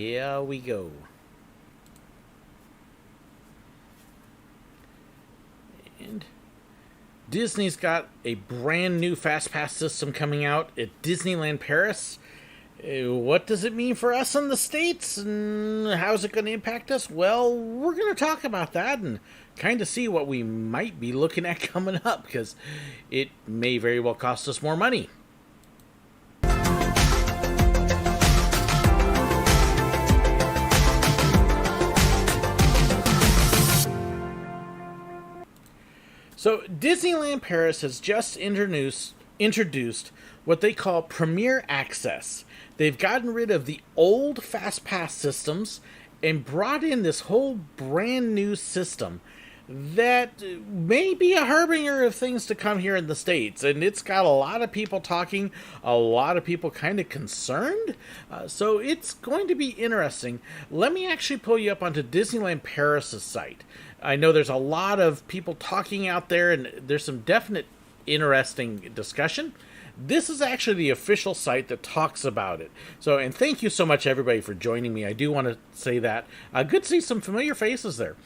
Here we go. And Disney's got a brand new Fastpass system coming out at Disneyland Paris. What does it mean for us in the States, and how is it going to impact us? Well, we're going to talk about that and kind of see what we might be looking at coming up, because it may very well cost us more money. So Disneyland Paris has just introduced what they call Premier Access. They've gotten rid of the old Fastpass systems and brought in this whole brand new system that may be a harbinger of things to come here in the States. And it's got a lot of people talking, a lot of people kind of concerned. So it's going to be interesting. Let me actually pull you up onto Disneyland Paris' site. I know there's a lot of people talking out there, and there's some definite interesting discussion. This is actually the official site that talks about it. So, and thank you so much, everybody, for joining me. I do want to say that. Good to see some familiar faces there.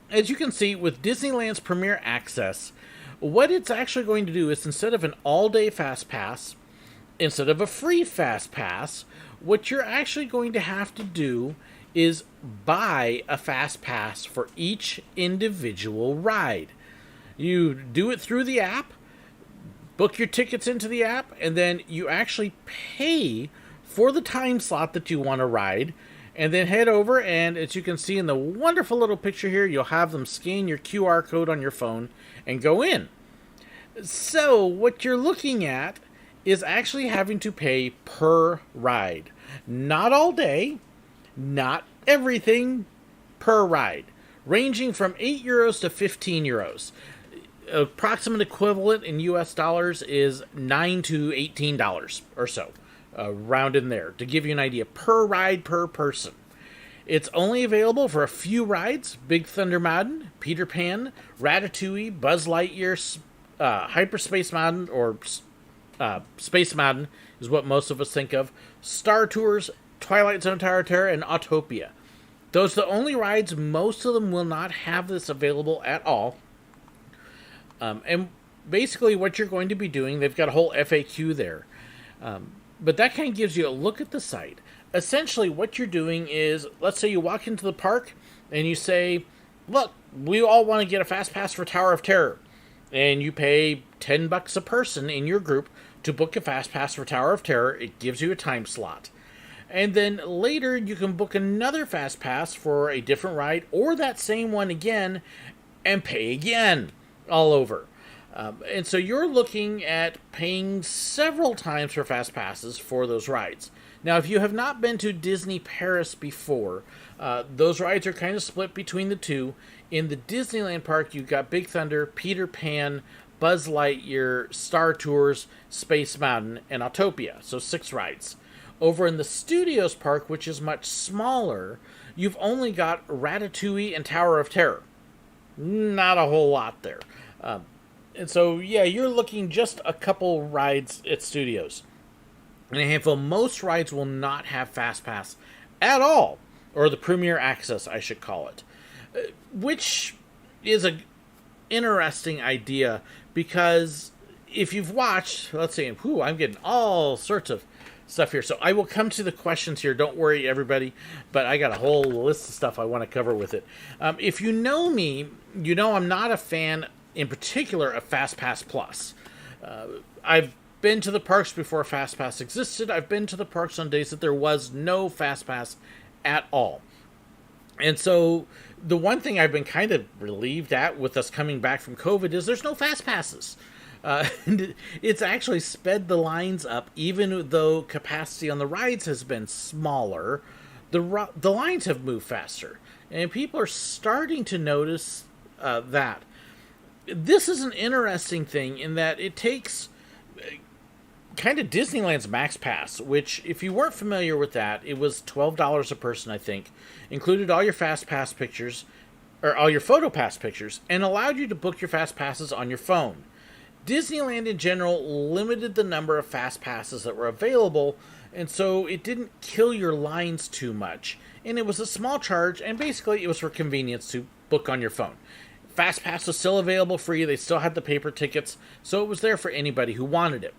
As you can see, with Disneyland's Premier Access, what it's actually going to do is, instead of an all-day Fast Pass, instead of a free Fast Pass, what you're actually going to have to do is buy a Fast Pass for each individual ride. You do it through the app, book your tickets into the app, and then you actually pay for the time slot that you want to ride, and then head over, and as you can see in the wonderful little picture here, you'll have them scan your QR code on your phone and go in. So what you're looking at is actually having to pay per ride. Not all day, not everything, per ride, ranging from €8 to €15. Approximate equivalent in US dollars is $9 to $18 or so, round in there, to give you an idea, per ride, per person. It's only available for a few rides: Big Thunder Mountain, Peter Pan, Ratatouille, Buzz Lightyear, Hyperspace Mountain, or Space Mountain is what most of us think of, Star Tours, Twilight Zone Tower of Terror, and Autopia. Those are the only rides. Most of them will not have this available at all. And basically what you're going to be doing, they've got a whole FAQ there. But that kind of gives you a look at the site. Essentially what you're doing is, let's say you walk into the park and you say, look, we all want to get a Fast Pass for Tower of Terror. And you pay $10 a person in your group to book a Fast Pass for Tower of Terror. It gives you a time slot. And then later you can book another Fast Pass for a different ride, or that same one again, and pay again all over. And so you're looking at paying several times for Fast Passes for those rides. Now, if you have not been to Disney Paris before, those rides are kind of split between the two. In the Disneyland park, you've got Big Thunder, Peter Pan, Buzz Lightyear, Star Tours, Space Mountain, and Autopia. So 6 rides. Over in the Studios park, which is much smaller, you've only got Ratatouille and Tower of Terror. Not a whole lot there. And so, yeah, you're looking just a couple rides at Studios. And a handful. Most rides will not have Fast Pass at all, or the Premier Access, I should call it. Which is an interesting idea, because if you've watched, let's see, I'm getting all sorts of stuff here. So I will come to the questions here. Don't worry, everybody. But I got a whole list of stuff I want to cover with it. If you know me, you know I'm not a fan, in particular, of FastPass Plus. I've been to the parks before FastPass existed. I've been to the parks on days that there was no FastPass at all. And so the one thing I've been kind of relieved at with us coming back from COVID is there's no FastPasses. It's actually sped the lines up, even though capacity on the rides has been smaller. The lines have moved faster, and people are starting to notice that. This is an interesting thing in that it takes kind of Disneyland's Max Pass, which, if you weren't familiar with that, it was $12 a person, I think, included all your Fast Pass pictures, or all your Photo Pass pictures, and allowed you to book your Fast Passes on your phone. Disneyland in general limited the number of Fast Passes that were available and so it didn't kill your lines too much. And it was a small charge, and basically it was for convenience to book on your phone. Fastpass was still available free. They still had the paper tickets, so it was there for anybody who wanted it.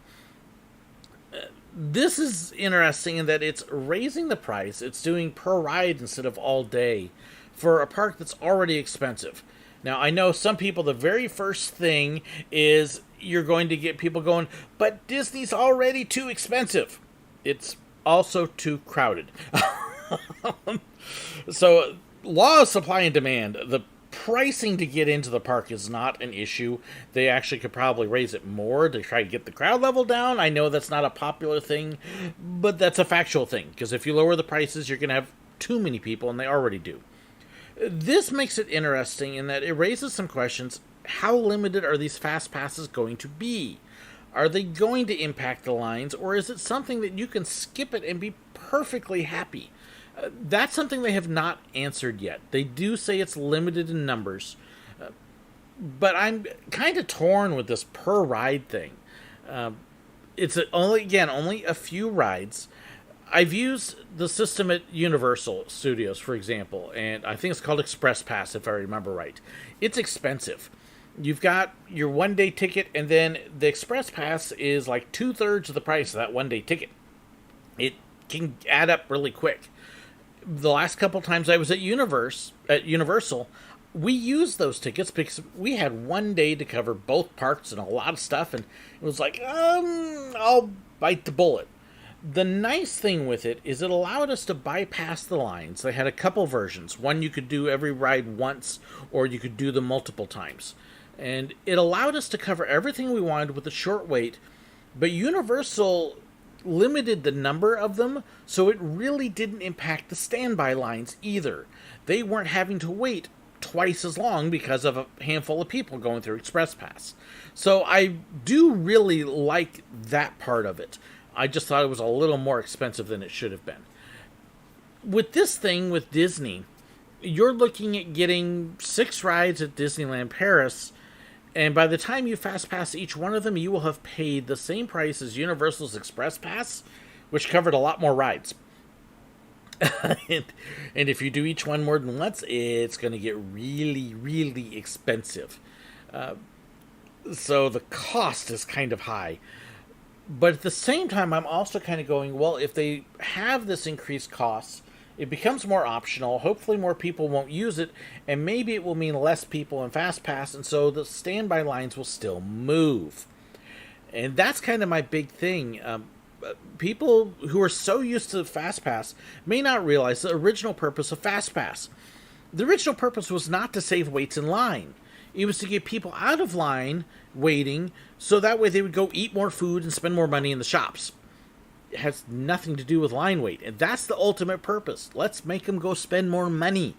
This is interesting in that it's raising the price. It's doing per ride instead of all day for a park that's already expensive. Now, I know some people, the very first thing is you're going to get people going, but Disney's already too expensive. It's also too crowded. So, law of supply and demand. The pricing to get into the park is not an issue. They actually could probably raise it more to try to get the crowd level down. I know that's not a popular thing, but that's a factual thing, because if you lower the prices, you're going to have too many people, and they already do. This makes it interesting in that it raises some questions. How limited are these fast passes going to be? Are they going to impact the lines, or is it something that you can skip it and be perfectly happy? That's something they have not answered yet. They do say it's limited in numbers, but I'm kind of torn with this per ride thing. It's only a few rides. I've used the system at Universal Studios, for example, and I think it's called Express Pass, if I remember right. It's expensive. You've got your one-day ticket, and then the Express Pass is like 2/3 of the price of that one-day ticket. It can add up really quick. The last couple times I was at Universal, we used those tickets because we had one day to cover both parks and a lot of stuff, and it was like, I'll bite the bullet. The nice thing with it is it allowed us to bypass the lines. They had a couple versions. One, you could do every ride once, or you could do them multiple times. And it allowed us to cover everything we wanted with a short wait, but Universal limited the number of them, so it really didn't impact the standby lines either. They weren't having to wait twice as long because of a handful of people going through Express Pass. So I do really like that part of it. I just thought it was a little more expensive than it should have been. With this thing with Disney, you're looking at getting 6 rides at Disneyland Paris, and by the time you fast pass each one of them, you will have paid the same price as Universal's Express Pass, which covered a lot more rides. and if you do each one more than once, it's going to get really, really expensive. So the cost is kind of high. But at the same time, I'm also kind of going, well, if they have this increased cost, it becomes more optional. Hopefully more people won't use it, and maybe it will mean less people in Fastpass, and so the standby lines will still move. And that's kind of my big thing. People who are so used to Fastpass may not realize the original purpose of Fastpass. The original purpose was not to save waits in line. It was to get people out of line waiting, so that way they would go eat more food and spend more money in the shops. It has nothing to do with line wait, and that's the ultimate purpose. Let's make them go spend more money.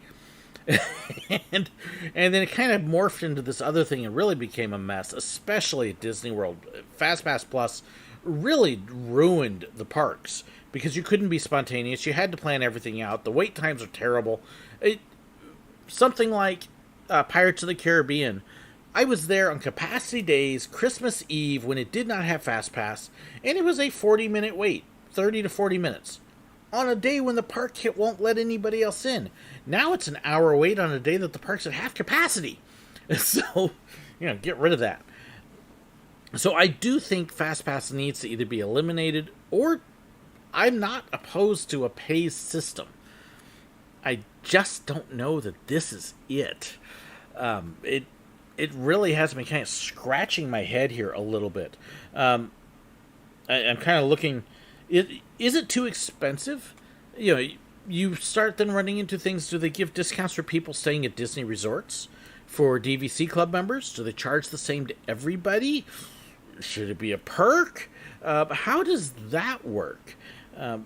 and then it kind of morphed into this other thing and really became a mess, especially at Disney World. FastPass Plus really ruined the parks because you couldn't be spontaneous. You had to plan everything out. The wait times are terrible. Something like Pirates of the Caribbean. I was there on capacity days, Christmas Eve, when it did not have FastPass, and it was a 40-minute wait, 30 to 40 minutes, on a day when the park won't let anybody else in. Now it's an hour wait on a day that the park's at half capacity. So, get rid of that. So I do think FastPass needs to either be eliminated, or I'm not opposed to a pay system. I just don't know that this is it. It really has me kind of scratching my head here a little bit. I'm kind of looking. Is it too expensive? You start then running into things. Do they give discounts for people staying at Disney resorts? For DVC Club members? Do they charge the same to everybody? Should it be a perk? How does that work? And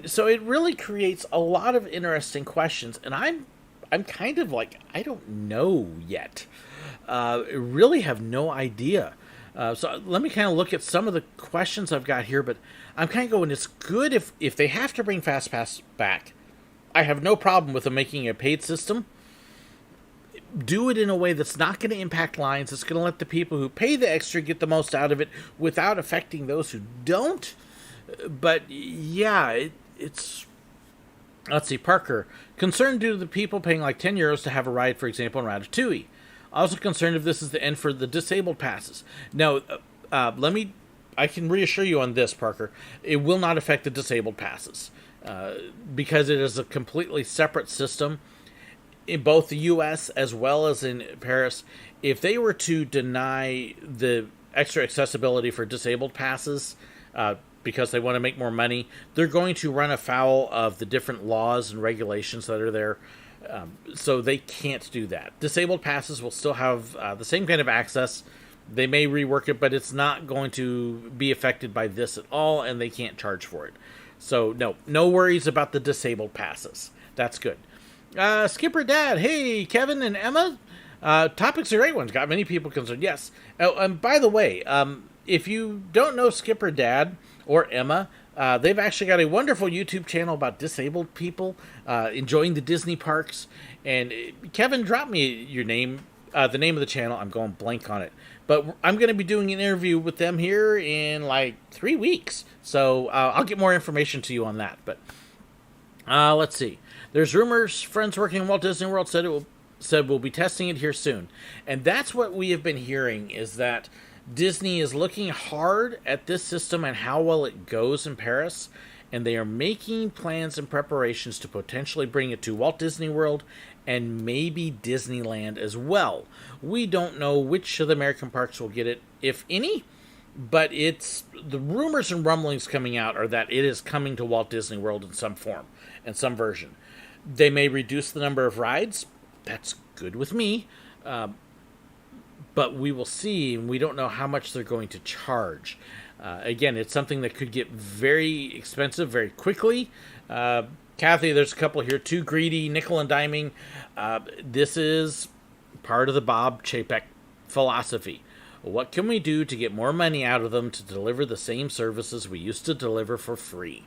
so it really creates a lot of interesting questions. And I'm kind of like, I don't know yet. I really have no idea. So let me kind of look at some of the questions I've got here, but I'm kind of going, it's good if they have to bring FastPass back. I have no problem with them making a paid system. Do it in a way that's not going to impact lines. It's going to let the people who pay the extra get the most out of it without affecting those who don't. But yeah, it's. Let's see, Parker. Concerned due to the people paying like €10 to have a ride, for example, in Ratatouille. Also concerned if this is the end for the disabled passes. Now, I can reassure you on this, Parker. It will not affect the disabled passes because it is a completely separate system in both the U.S. as well as in Paris. If they were to deny the extra accessibility for disabled passes because they want to make more money, they're going to run afoul of the different laws and regulations that are there. So they can't do that. Disabled passes will still have the same kind of access. They may rework it, but it's not going to be affected by this at all, and they can't charge for it. So no worries about the disabled passes. That's good. Skipper Dad, hey, Kevin and Emma. Topics are great ones. Got many people concerned. Yes. Oh, and by the way, if you don't know Skipper Dad or Emma, they've actually got a wonderful YouTube channel about disabled people enjoying the Disney parks. And Kevin, drop me your name, the name of the channel. I'm going blank on it. But I'm going to be doing an interview with them here in like 3 weeks. So I'll get more information to you on that. But let's see. There's rumors friends working in Walt Disney World said we'll be testing it here soon. And that's what we have been hearing, is that Disney is looking hard at this system and how well it goes in Paris, and they are making plans and preparations to potentially bring it to Walt Disney World and maybe Disneyland as well. We don't know which of the American parks will get it, if any, but it's the rumors and rumblings coming out are that it is coming to Walt Disney World in some form, in some version. They may reduce the number of rides. That's good with me. But we will see, and we don't know how much they're going to charge. Again, it's something that could get very expensive very quickly. Kathy, there's a couple here. Too greedy, nickel and diming. This is part of the Bob Chapek philosophy. What can we do to get more money out of them to deliver the same services we used to deliver for free?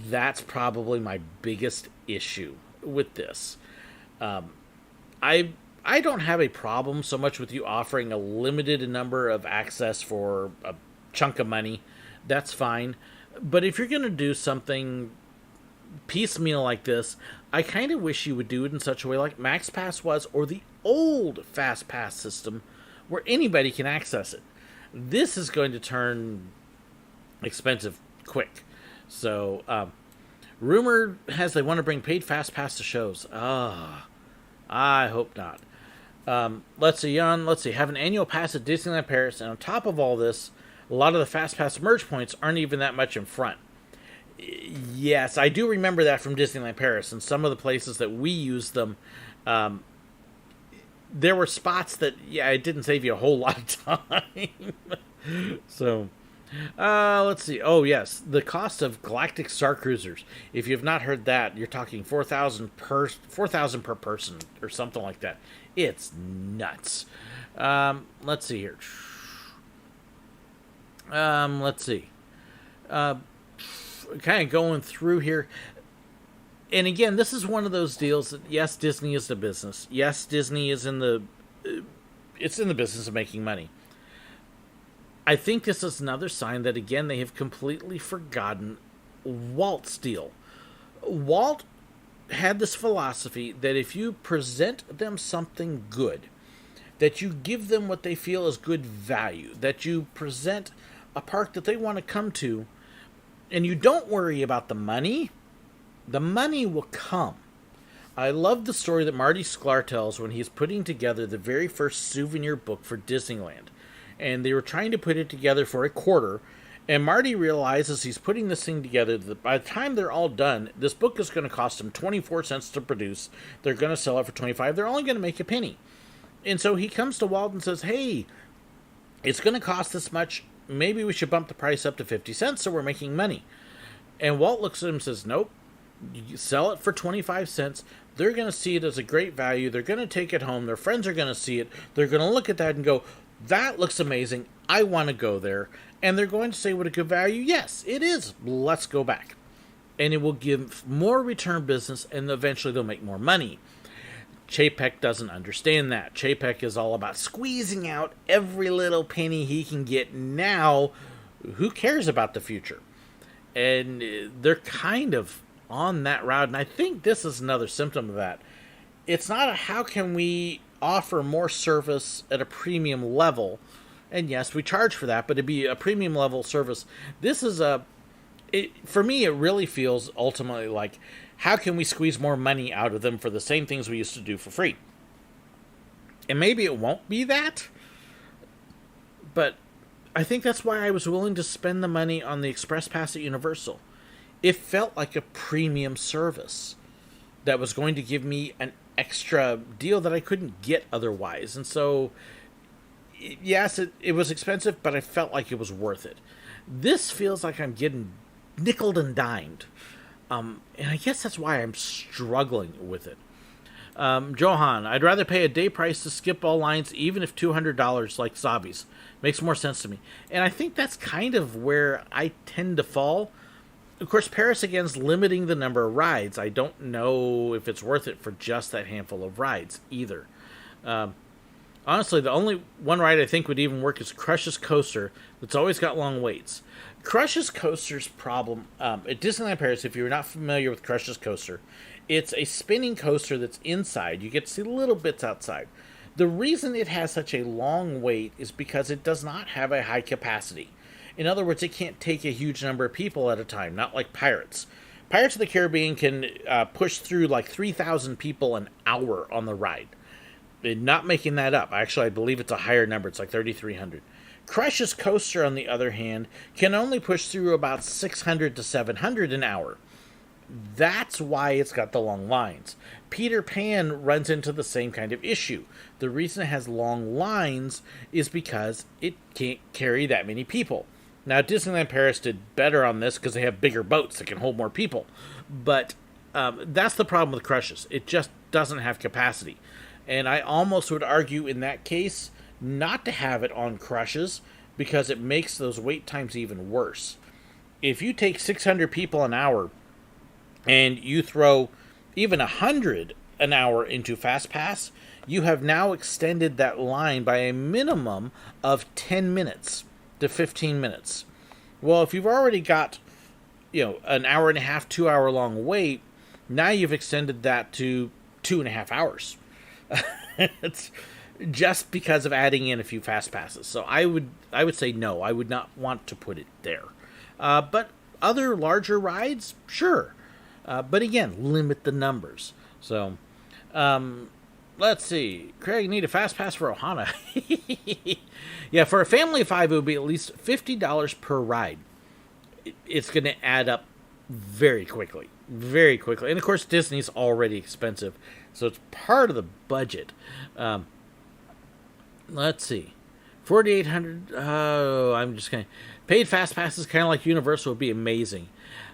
That's probably my biggest issue with this. I don't have a problem so much with you offering a limited number of access for a chunk of money. That's fine. But if you're going to do something piecemeal like this, I kind of wish you would do it in such a way like MaxPass was, or the old Fastpass system, where anybody can access it. This is going to turn expensive quick. So, rumor has they want to bring paid Fastpass to shows. I hope not. Let's see, Jan. Let's see. Have an annual pass at Disneyland Paris, and on top of all this, a lot of the Fastpass merge points aren't even that much in front. Yes, I do remember that from Disneyland Paris, and some of the places that we used them, there were spots that, it didn't save you a whole lot of time. So, let's see. Oh, yes, the cost of Galactic Star Cruisers. If you've not heard that, you're talking $4,000 per person or something like that. It's nuts. Let's see here. Let's see. Kind of going through here. And again, this is one of those deals that, yes, Disney is the business. Yes, Disney is it's in the business of making money. I think this is another sign that, again, they have completely forgotten Walt's deal. Walt had this philosophy that if you present them something good, that you give them what they feel is good value, that you present a park that they want to come to, and you don't worry about the money will come. I love the story that Marty Sklar tells when he's putting together the very first souvenir book for Disneyland. And they were trying to put it together for $0.25. And Marty realizes he's putting this thing together that by the time they're all done, this book is going to cost them 24 cents to produce. They're going to sell it for 25. They're only going to make a penny. And so he comes to Walt and says, hey, it's going to cost this much. Maybe we should bump the price up to 50 cents so we're making money. And Walt looks at him and says, nope, you sell it for 25 cents. They're going to see it as a great value. They're going to take it home. Their friends are going to see it. They're going to look at that and go, that looks amazing. I want to go there. And they're going to say, what a good value. Yes, it is. Let's go back. And it will give more return business, and eventually they'll make more money. Chapek doesn't understand that. Chapek is all about squeezing out every little penny he can get now. Who cares about the future? and they're kind of on that route. And I think this is another symptom of that. It's not a how can we offer more service at a premium level, and yes, we charge for that, but it'd be a premium level service. This is for me, it really feels ultimately like, how can we squeeze more money out of them for the same things we used to do for free? And maybe it won't be that, but I think that's why I was willing to spend the money on the Express Pass at Universal. It felt like a premium service that was going to give me an extra deal that I couldn't get otherwise. And so, yes, it was expensive, but I felt like it was worth it. This feels like I'm getting nickeled and dimed. And I guess that's why I'm struggling with it. Johan, I'd rather pay a day price to skip all lines, even if $200 like Zabi's. Makes more sense to me. And I think that's kind of where I tend to fall. Of course, Paris again's limiting the number of rides. I don't know if it's worth it for just that handful of rides either. Honestly, the only one ride I think would even work is Crush's Coaster. That's always got long waits. Crush's Coaster's problem at Disneyland Paris, if you're not familiar with Crush's Coaster, it's a spinning coaster that's inside. You get to see little bits outside. The reason it has such a long wait is because it does not have a high capacity. In other words, it can't take a huge number of people at a time, not like Pirates. Pirates of the Caribbean can push through like 3,000 people an hour on the ride. Not making that up. Actually, I believe it's a higher number. It's like 3,300. Crush's Coaster, on the other hand, can only push through about 600 to 700 an hour. That's why it's got the long lines. Peter Pan runs into the same kind of issue. The reason it has long lines is because it can't carry that many people. Now, Disneyland Paris did better on this because they have bigger boats that can hold more people. But that's the problem with Crush's. It just doesn't have capacity. And I almost would argue in that case not to have it on Crush's because it makes those wait times even worse. If you take 600 people an hour and you throw even 100 an hour into Fastpass, you have now extended that line by a minimum of 10 minutes to 15 minutes. Well, if you've already got, an hour and a half, 2 hour long wait, now you've extended that to 2.5 hours. It's just because of adding in a few fast passes. So I would say no. I would not want to put it there. But other larger rides, sure. But again, limit the numbers. So, let's see. Craig, need a fast pass for Ohana. Yeah, for a family of 5, it would be at least $50 per ride. It's going to add up very quickly. Very quickly. And of course, Disney's already expensive. So it's part of the budget. Let's see. 4,800. Oh, I'm just going to. Paid fast passes, kind of like Universal, would be amazing.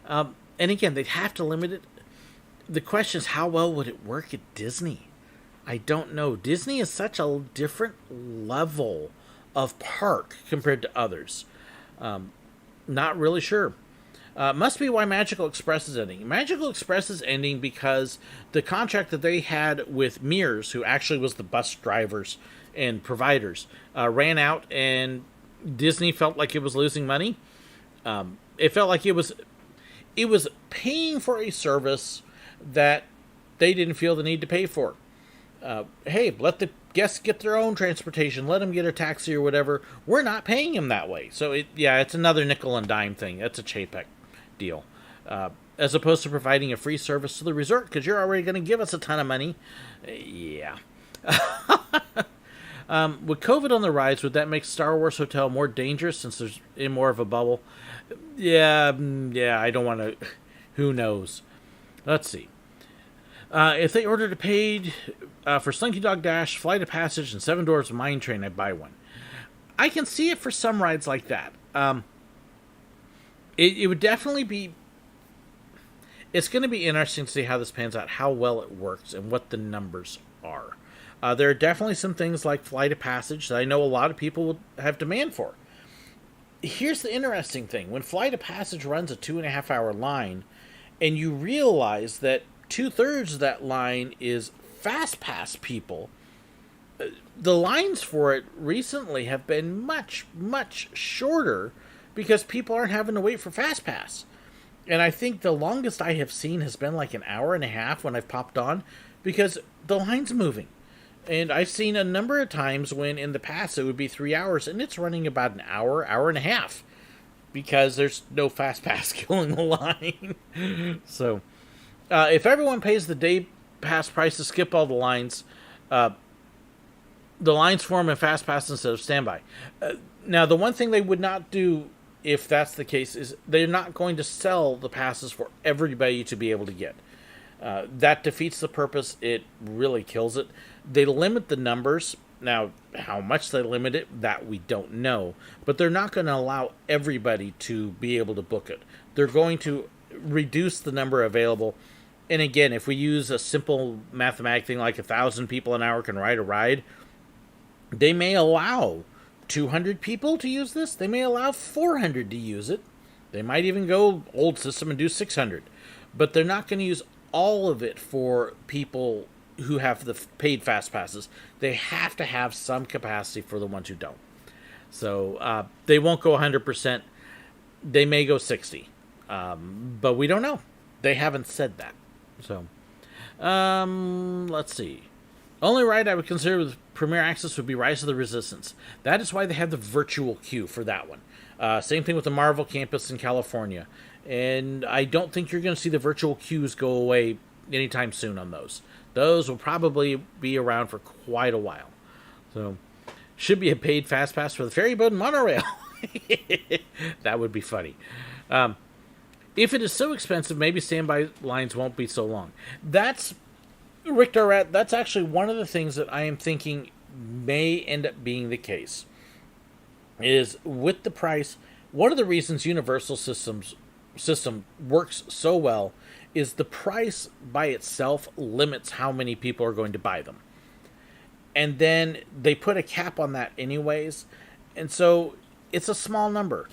And again, they'd have to limit it. The question is, how well would it work at Disney? I don't know. Disney is such a different level of park compared to others. Not really sure. Must be why Magical Express is ending. Magical Express is ending because the contract that they had with Mears, who actually was the bus drivers and providers, ran out, and Disney felt like it was losing money. It felt like it was paying for a service that they didn't feel the need to pay for. Hey, let the guests get their own transportation. Let them get a taxi or whatever. We're not paying them that way. So, it's another nickel and dime thing. That's a Chapek deal. As opposed to providing a free service to the resort because you're already going to give us a ton of money. Yeah. With COVID on the rise, would that make Star Wars Hotel more dangerous since there's in more of a bubble? Yeah, I don't want to. Who knows? Let's see. If they ordered a paid for Slinky Dog Dash, Flight of Passage, and Seven Dwarfs Mine Train, I'd buy one. I can see it for some rides like that. It would definitely be... It's going to be interesting to see how this pans out, how well it works, and what the numbers are. There are definitely some things like Flight of Passage that I know a lot of people will have demand for. Here's the interesting thing. When Flight of Passage runs a 2.5 hour line, and you realize that 2/3 of that line is Fastpass people, the lines for it recently have been much, much shorter because people aren't having to wait for Fastpass. And I think the longest I have seen has been like an hour and a half when I've popped on, because the line's moving. And I've seen a number of times when in the past it would be 3 hours, and it's running about an hour, hour and a half, because there's no fast pass killing the line. So, if everyone pays the day pass price to skip all the lines form in fast pass instead of standby. Now, the one thing they would not do if that's the case is they're not going to sell the passes for everybody to be able to get. That defeats the purpose. It really kills it. They limit the numbers. Now, how much they limit it, that we don't know. But they're not going to allow everybody to be able to book it. They're going to reduce the number available. And again, if we use a simple mathematic thing like 1,000 people an hour can ride a ride, they may allow 200 people to use this. They may allow 400 to use it. They might even go old system and do 600. But they're not going to use all of it for people who have the paid fast passes. They have to have some capacity for the ones who don't. So they won't go 100%. They may go 60. But we don't know. They haven't said that. So let's see. Only ride I would consider with Premier Access would be Rise of the Resistance. That is why they have the virtual queue for that one. Same thing with the Marvel campus in California. And I don't think you're going to see the virtual queues go away anytime soon on those. Those will probably be around for quite a while. So, should be a paid fast pass for the ferry boat and monorail. That would be funny. If it is so expensive, maybe standby lines won't be so long. That's, Rick Dorat, that's actually one of the things that I am thinking may end up being the case. Is with the price, one of the reasons Universal system works so well is the price by itself limits how many people are going to buy them. And then they put a cap on that anyways. And so it's a small number.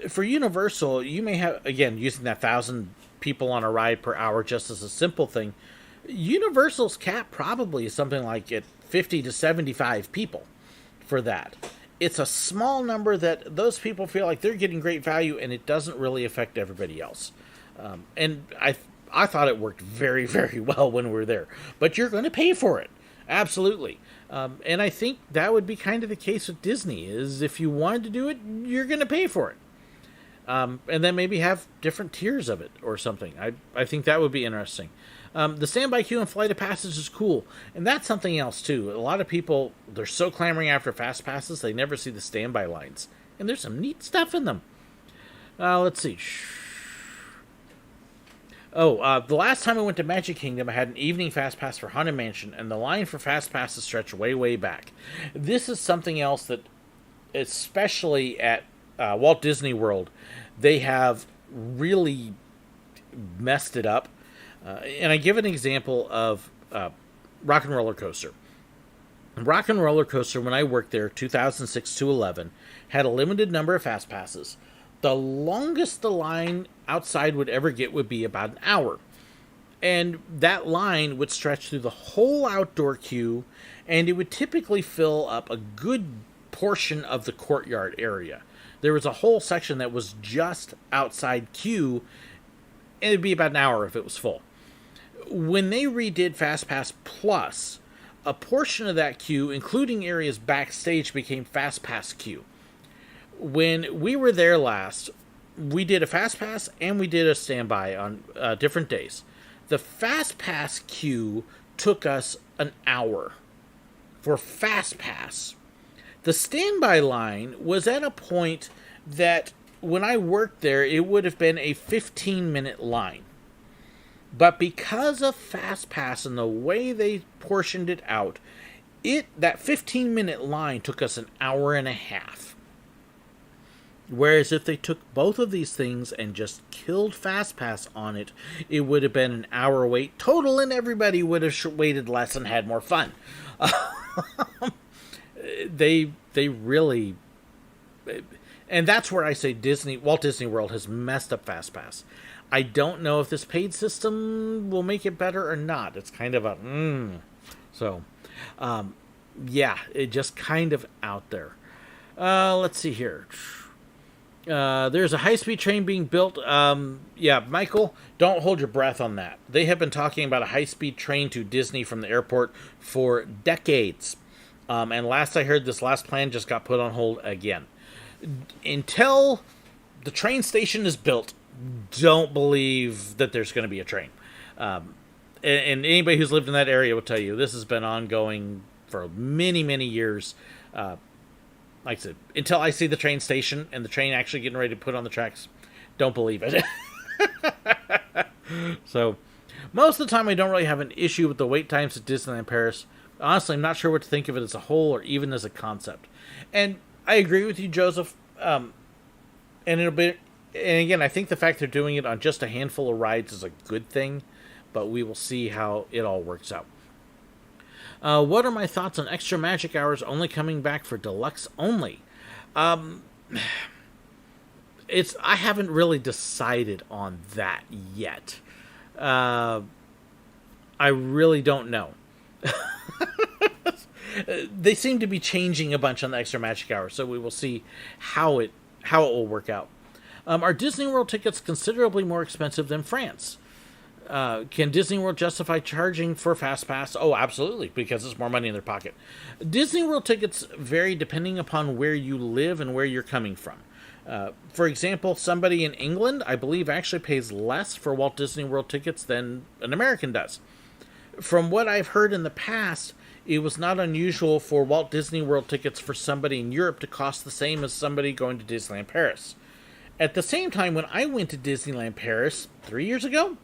For Universal, you may have, again, using that 1,000 people on a ride per hour just as a simple thing, Universal's cap probably is something like at 50 to 75 people for that. It's a small number that those people feel like they're getting great value, and it doesn't really affect everybody else. And I thought it worked very, very well when we were there. But you're going to pay for it. Absolutely. And I think that would be kind of the case with Disney, is if you wanted to do it, you're going to pay for it. And then maybe have different tiers of it or something. I think that would be interesting. The standby queue and Flight of Passage is cool. And that's something else, too. A lot of people, they're so clamoring after fast passes, they never see the standby lines. And there's some neat stuff in them. Let's see. The last time I went to Magic Kingdom, I had an evening fast pass for Haunted Mansion, and the line for fast passes stretched way, way back. This is something else that, especially at Walt Disney World, they have really messed it up. And I give an example of Rock and Roller Coaster. Rock and Roller Coaster, when I worked there, 2006 to 11, had a limited number of fast passes. The longest the line outside would ever get would be about an hour. And that line would stretch through the whole outdoor queue, and it would typically fill up a good portion of the courtyard area. There was a whole section that was just outside queue, and it'd be about an hour if it was full. When they redid FastPass Plus, a portion of that queue, including areas backstage, became FastPass queue. When we were there last, we did a FastPass and we did a standby on different days. The FastPass queue took us an hour for FastPass. The standby line was at a point that when I worked there, it would have been a 15-minute line. But because of FastPass and the way they portioned it out, that 15-minute line took us an hour and a half. Whereas if they took both of these things and just killed FastPass on it, it would have been an hour wait total, and everybody would have waited less and had more fun. They really... And that's where I say Walt Disney World has messed up FastPass. I don't know if this paid system will make it better or not. It's kind of a So, yeah, it just kind of out there. Let's see here. There's a high-speed train being built. Yeah, Michael, don't hold your breath on that. They have been talking about a high-speed train to Disney from the airport for decades. And last I heard, this last plan just got put on hold again. Until the train station is built, don't believe that there's going to be a train. And anybody who's lived in that area will tell you this has been ongoing for many, many years. Like I said, until I see the train station and the train actually getting ready to put on the tracks, don't believe it. So, most of the time I don't really have an issue with the wait times at Disneyland Paris. Honestly, I'm not sure what to think of it as a whole or even as a concept. And I agree with you, Joseph. And it'll be, and again, I think the fact they're doing it on just a handful of rides is a good thing, but we will see how it all works out. What are my thoughts on extra magic hours only coming back for deluxe only? I haven't really decided on that yet. I really don't know. They seem to be changing a bunch on the extra magic hours, so we will see how it will work out. Are Disney World tickets considerably more expensive than France? Can Disney World justify charging for Fastpass? Oh, absolutely, because it's more money in their pocket. Disney World tickets vary depending upon where you live and where you're coming from. For example, somebody in England, I believe, actually pays less for Walt Disney World tickets than an American does. From what I've heard in the past, it was not unusual for Walt Disney World tickets for somebody in Europe to cost the same as somebody going to Disneyland Paris. At the same time, when I went to Disneyland Paris 3 years ago,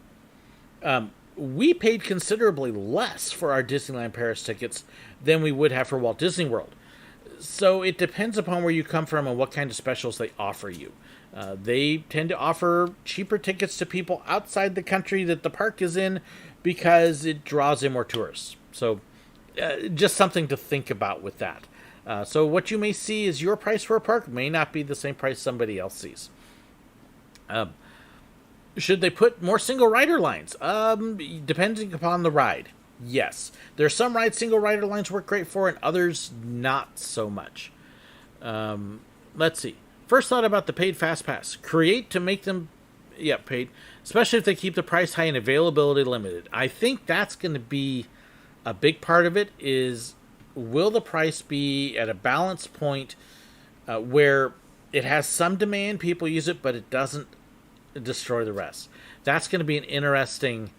we paid considerably less for our Disneyland Paris tickets than we would have for Walt Disney World. So it depends upon where you come from and what kind of specials they offer you. They tend to offer cheaper tickets to people outside the country that the park is in because it draws in more tourists. So just something to think about with that. So what you may see is your price for a park may not be the same price somebody else sees. Should they put more single rider lines? Depending upon the ride, yes. There are some rides single rider lines work great for, and others not so much. Let's see. First thought about the paid Fastpass. Create to make them, paid. Especially if they keep the price high and availability limited. I think that's going to be a big part of it. Is will the price be at a balance point where it has some demand, people use it, but it doesn't destroy the rest? That's going to be an interesting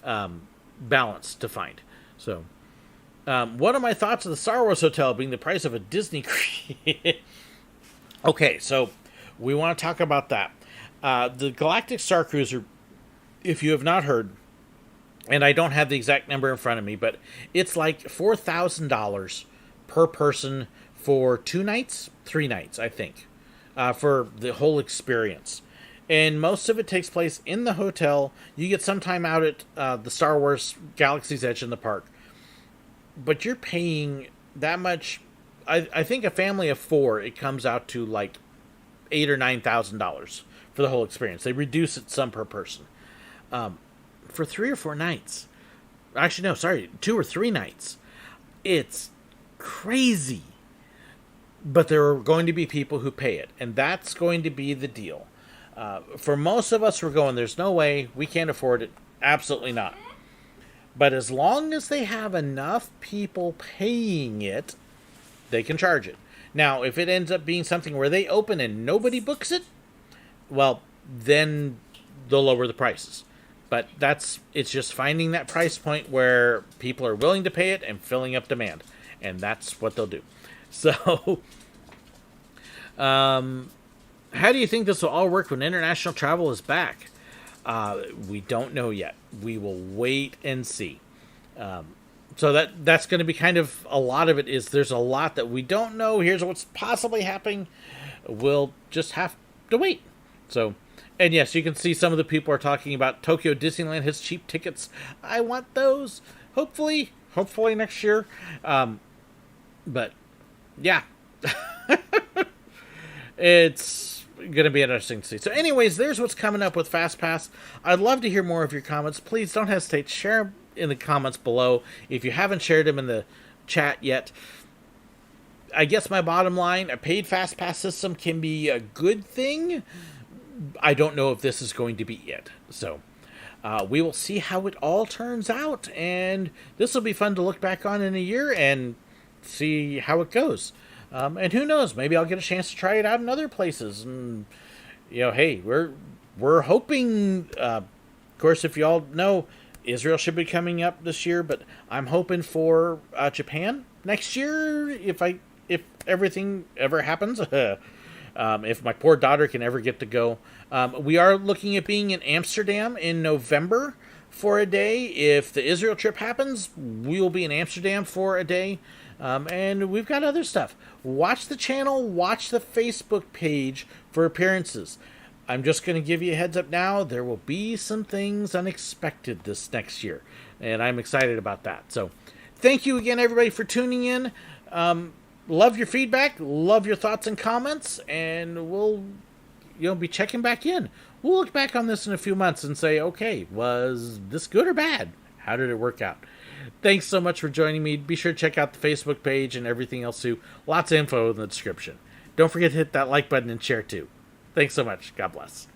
balance to find. So, what are my thoughts of the Star Wars Hotel being the price of a Disney cruise? Okay, so we want to talk about that. The Galactic Star Cruiser, if you have not heard, and I don't have the exact number in front of me, but it's like $4,000 per person for 2 nights, 3 nights, I think, for the whole experience. And most of it takes place in the hotel. You get some time out at the Star Wars Galaxy's Edge in the park. But you're paying that much. I think a family of 4, it comes out to like $8,000 or $9,000 for the whole experience. They reduce it some per person. For 3 or 4 nights. Actually, no, sorry, 2 or 3 nights. It's crazy. But there are going to be people who pay it. And that's going to be the deal. For most of us, we're going, there's no way, we can't afford it. Absolutely not. But as long as they have enough people paying it, they can charge it. Now, if it ends up being something where they open and nobody books it, well, then they'll lower the prices. But it's just finding that price point where people are willing to pay it and filling up demand. And that's what they'll do. So, how do you think this will all work when international travel is back? We don't know yet. We will wait and see. So that's going to be kind of a lot of it. Is there's a lot that we don't know. Here's what's possibly happening. We'll just have to wait. So, and yes, you can see some of the people are talking about Tokyo Disneyland has cheap tickets. I want those. Hopefully next year. But yeah, it's going to be interesting to see. So anyways, there's what's coming up with Fastpass. I'd love to hear more of your comments. Please don't hesitate. Share them in the comments below. If you haven't shared them in the chat yet, I guess my bottom line, a paid Fastpass system can be a good thing. I don't know if this is going to be it. So we will see how it all turns out. And this will be fun to look back on in a year and see how it goes. And who knows, maybe I'll get a chance to try it out in other places. And, hey, we're hoping, of course, if you all know, Israel should be coming up this year, but I'm hoping for Japan next year if everything ever happens. If my poor daughter can ever get to go. We are looking at being in Amsterdam in November for a day. If the Israel trip happens, we will be in Amsterdam for a day. And we've got other stuff. Watch the channel, watch the Facebook page for appearances. I'm just going to give you a heads up now. There will be some things unexpected this next year, and I'm excited about that. So thank you again, everybody, for tuning in. Love your feedback, love your thoughts and comments, and we'll be checking back in. We'll look back on this in a few months and say, okay, was this good or bad? How did it work out? Thanks so much for joining me. Be sure to check out the Facebook page and everything else too. Lots of info in the description. Don't forget to hit that like button and share too. Thanks so much. God bless.